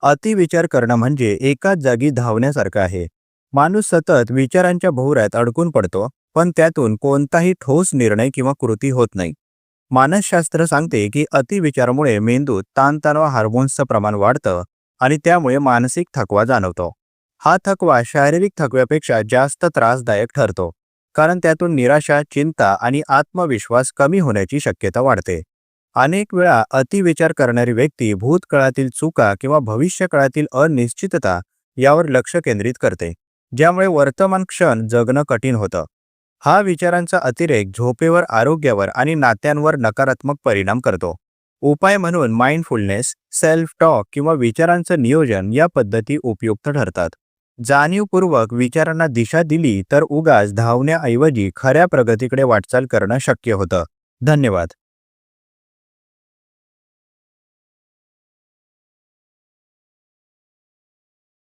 अतिविचार करणं म्हणजे एकाच जागी धावण्यासारखं आहे. माणूस सतत विचारांच्या भोवऱ्यात अडकून पडतो, पण त्यातून कोणताही ठोस निर्णय किंवा कृती होत नाही. मानसशास्त्र सांगते की अतिविचारामुळे मेंदूत ताणतणाव हार्मोन्सचं प्रमाण वाढतं आणि त्यामुळे मानसिक थकवा जाणवतो. हा थकवा शारीरिक थकव्यापेक्षा जास्त त्रासदायक ठरतो, कारण त्यातून निराशा, चिंता आणि आत्मविश्वास कमी होण्याची शक्यता वाढते. अनेक वेळा अतिविचार करणारी व्यक्ती भूतकाळातील चुका किंवा भविष्यकाळातील अनिश्चितता यावर लक्ष केंद्रित करते, ज्यामुळे वर्तमान क्षण जगणं कठीण होतं. हा विचारांचा अतिरेक झोपेवर, आरोग्यावर आणि नात्यांवर नकारात्मक परिणाम करतो. उपाय म्हणून माइंडफुलनेस, सेल्फ टॉक किंवा विचारांचं नियोजन या पद्धती उपयुक्त ठरतात. जाणीवपूर्वक विचारांना दिशा दिली तर उगाच धावण्याऐवजी खऱ्या प्रगतीकडे वाटचाल करणं शक्य होतं. धन्यवाद.